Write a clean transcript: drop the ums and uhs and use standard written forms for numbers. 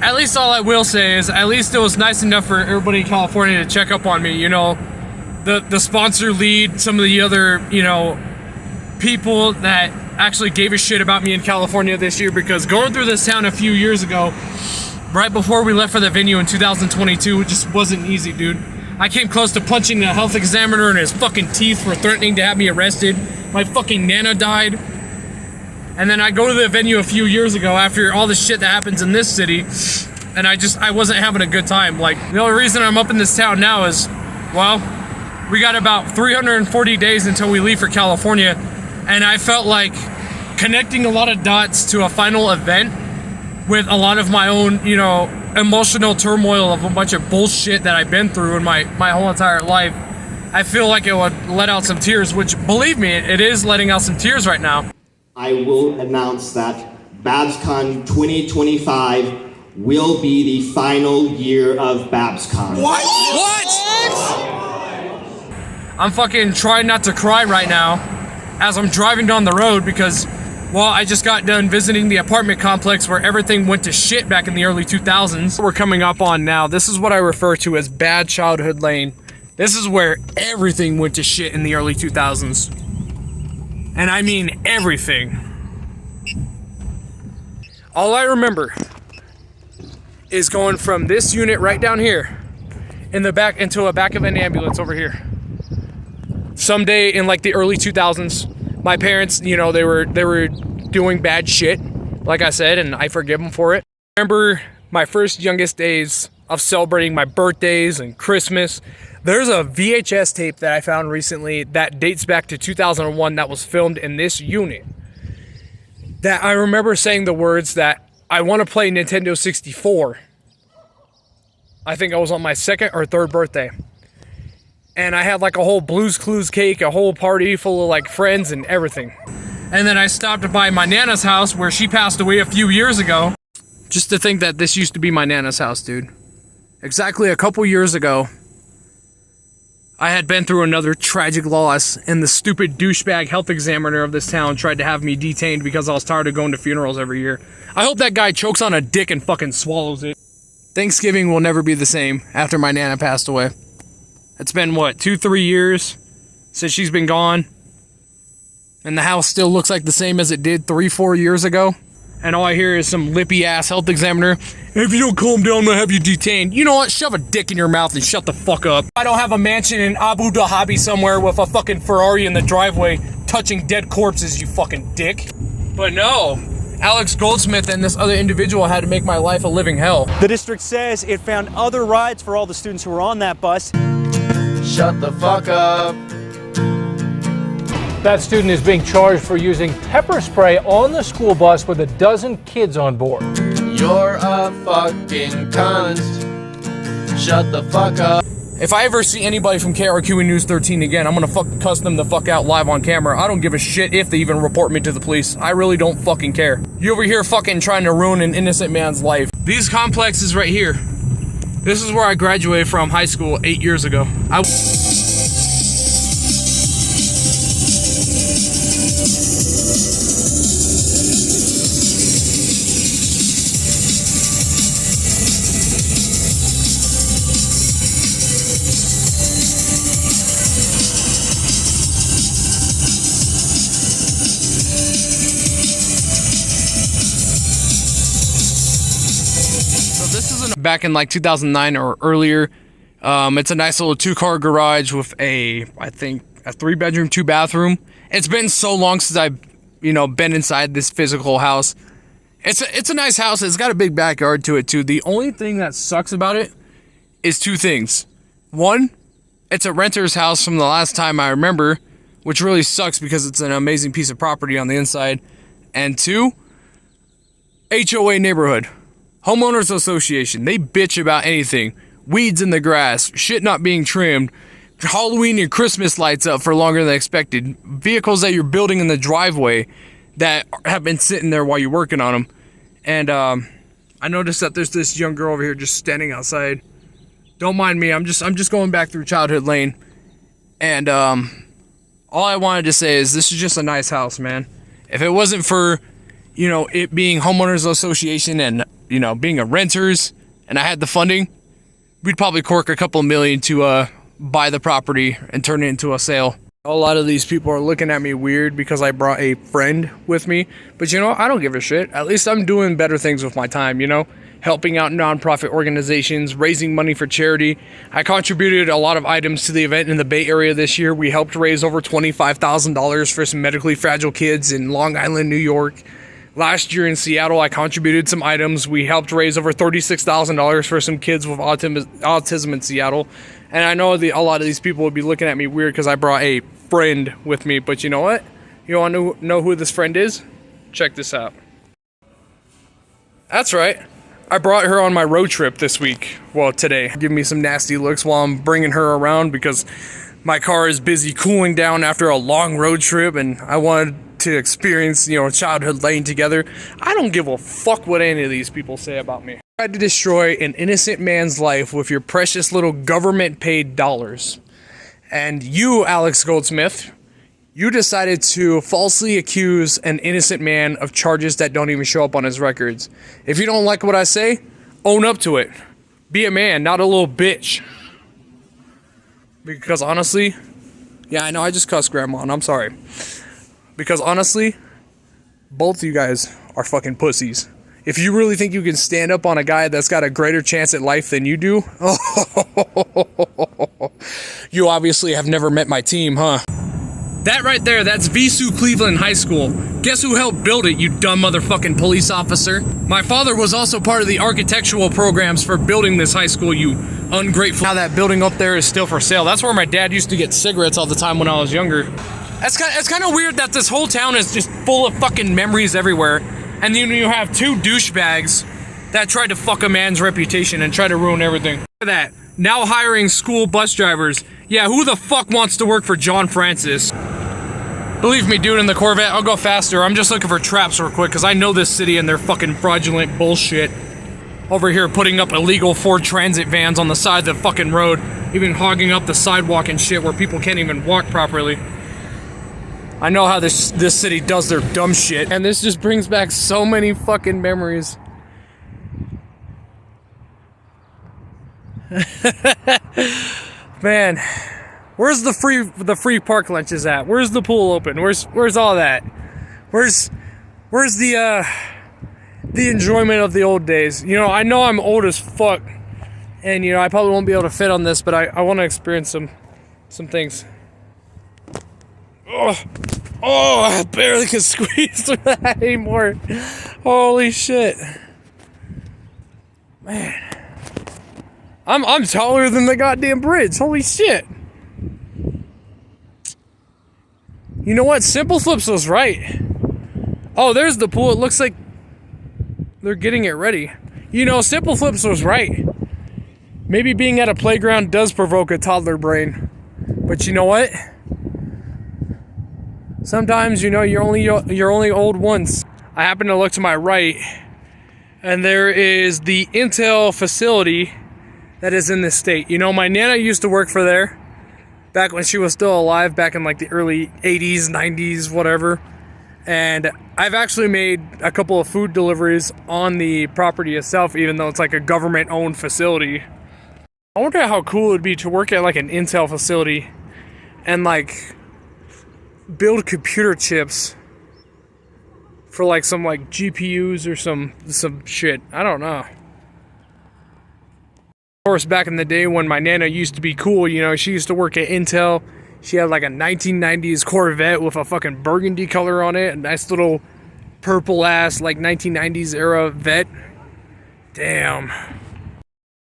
at least all I will say is, at least it was nice enough for everybody in California to check up on me, you know. The sponsor lead, some of the other, you know, people that actually gave a shit about me in California this year, because going through this town a few years ago, right before we left for the venue in 2022, it just wasn't easy, dude. I came close to punching the health examiner in his fucking teeth for threatening to have me arrested. My fucking nana died. And then I go to the venue a few years ago after all the shit that happens in this city, and I wasn't having a good time. Like, the only reason I'm up in this town now is, well, we got about 340 days until we leave for California, and I felt like connecting a lot of dots to a final event with a lot of my own, you know, emotional turmoil of a bunch of bullshit that I've been through in my whole entire life. I feel like it would let out some tears, which, believe me, it is letting out some tears right now. I will announce that BABSCON 2025 will be the final year of BABSCON. What? I'm fucking trying not to cry right now as I'm driving down the road because, well, I just got done visiting the apartment complex where everything went to shit back in the early 2000s. We're coming up on now. This is what I refer to as bad childhood lane. This is where everything went to shit in the early 2000s. And I mean everything. All I remember is going from this unit right down here in the back into a back of an ambulance over here. Someday in like the early 2000s, my parents, you know, they were doing bad shit, like I said, and I forgive them for it. I remember my first youngest days of celebrating my birthdays and Christmas. There's a VHS tape that I found recently that dates back to 2001 that was filmed in this unit. That I remember saying the words that I want to play Nintendo 64. I think I was on my second or third birthday. And I had like a whole Blue's Clues cake, a whole party full of like friends and everything. And then I stopped by my Nana's house where she passed away a few years ago. Just to think that this used to be my Nana's house, dude. Exactly a couple years ago, I had been through another tragic loss, and the stupid douchebag health examiner of this town tried to have me detained because I was tired of going to funerals every year. I hope that guy chokes on a dick and fucking swallows it. Thanksgiving will never be the same after my Nana passed away. It's been, what, 2-3 years since she's been gone? And the house still looks like the same as it did 3-4 years ago? And all I hear is some lippy-ass health examiner. If you don't calm down, I'm gonna have you detained. You know what? Shove a dick in your mouth and shut the fuck up. I don't have a mansion in Abu Dhabi somewhere with a fucking Ferrari in the driveway touching dead corpses, you fucking dick. But no, Alex Goldsmith and this other individual had to make my life a living hell. The district says it found other rides for all the students who were on that bus. Shut the fuck up. That student is being charged for using pepper spray on the school bus with a dozen kids on board. You're a fucking cunt. Shut the fuck up. If I ever see anybody from KRQE News 13 again, I'm gonna fucking cuss them the fuck out live on camera. I don't give a shit if they even report me to the police. I really don't fucking care. You over here fucking trying to ruin an innocent man's life. These complexes right here. This is where I graduated from high school 8 years ago. Back in like 2009 or earlier. It's a nice little 2-car garage with I think a 3-bedroom, 2-bathroom. It's been so long since I've, been inside this physical house. It's a nice house. It's got a big backyard to it too. The only thing that sucks about it is 2 things. One, it's a renter's house from the last time I remember, which really sucks because it's an amazing piece of property on the inside. And 2, HOA neighborhood. Homeowners Association, they bitch about anything. Weeds in the grass, shit not being trimmed, Halloween and Christmas lights up for longer than expected, vehicles that you're building in the driveway that have been sitting there while you're working on them. And I noticed that there's this young girl over here just standing outside. Don't mind me, I'm just going back through childhood lane. And all I wanted to say is this is just a nice house, man. If it wasn't for you know, it being homeowners association and, you know, being a renters, and I had the funding, we'd probably cork a couple million to buy the property and turn it into a sale. A lot of these people are looking at me weird because I brought a friend with me, but you know, I don't give a shit. At least I'm doing better things with my time, you know, helping out nonprofit organizations, raising money for charity. I contributed a lot of items to the event in the Bay Area this year. We helped raise over $25,000 for some medically fragile kids in Long Island, New York. Last year in Seattle, I contributed some items. We helped raise over $36,000 for some kids with autism in Seattle. And I know a lot of these people would be looking at me weird because I brought a friend with me. But you know what? You want to know who this friend is? Check this out. That's right. I brought her on my road trip this week. Well, today. Giving me some nasty looks while I'm bringing her around because my car is busy cooling down after a long road trip, and I wanted to experience, you know, childhood laying together. I don't give a fuck what any of these people say about me. You tried to destroy an innocent man's life with your precious little government-paid dollars. And you, Alex Goldsmith, you decided to falsely accuse an innocent man of charges that don't even show up on his records. If you don't like what I say, own up to it. Be a man, not a little bitch. Because honestly, yeah, I know I just cussed Grandma, and I'm sorry. Because honestly, both of you guys are fucking pussies. If you really think you can stand up on a guy that's got a greater chance at life than you do, you obviously have never met my team, huh? That right there, that's Visu Cleveland High School. Guess who helped build it, you dumb motherfucking police officer? My father was also part of the architectural programs for building this high school, you ungrateful. Now that building up there is still for sale. That's where my dad used to get cigarettes all the time when I was younger. It's kind of weird that this whole town is just full of fucking memories everywhere. And then you have two douchebags that tried to fuck a man's reputation and try to ruin everything. Look at that. Now hiring school bus drivers. Yeah, who the fuck wants to work for John Francis? Believe me, dude, in the Corvette, I'll go faster. I'm just looking for traps real quick because I know this city and their fucking fraudulent bullshit. Over here putting up illegal Ford Transit vans on the side of the fucking road. Even hogging up the sidewalk and shit where people can't even walk properly. I know how this city does their dumb shit, and this just brings back so many fucking memories. Man, where's the free park lunches at? Where's the pool open? Where's all that? Where's the enjoyment of the old days? You know I'm old as fuck, and you know I probably won't be able to fit on this, but I want to experience some things. Oh, I barely can squeeze through that anymore. Holy shit. Man. I'm taller than the goddamn bridge. Holy shit. You know what? Simple Flips was right. Oh, there's the pool. It looks like they're getting it ready. You know, Simple Flips was right. Maybe being at a playground does provoke a toddler brain. But you know what? Sometimes, you know, you're only old once. I happen to look to my right, and there is the Intel facility that is in this state. You know, my Nana used to work for there back when she was still alive, back in like the early 80s, 90s, whatever. And I've actually made a couple of food deliveries on the property itself, even though it's like a government-owned facility. I wonder how cool it would be to work at like an Intel facility and like build computer chips for like some like GPUs or some shit. I don't know. Of course, back in the day when my Nana used to be cool, you know, she used to work at Intel. She had like a 1990s Corvette with a fucking burgundy color on it. A nice little purple ass like 1990s era vet. Damn.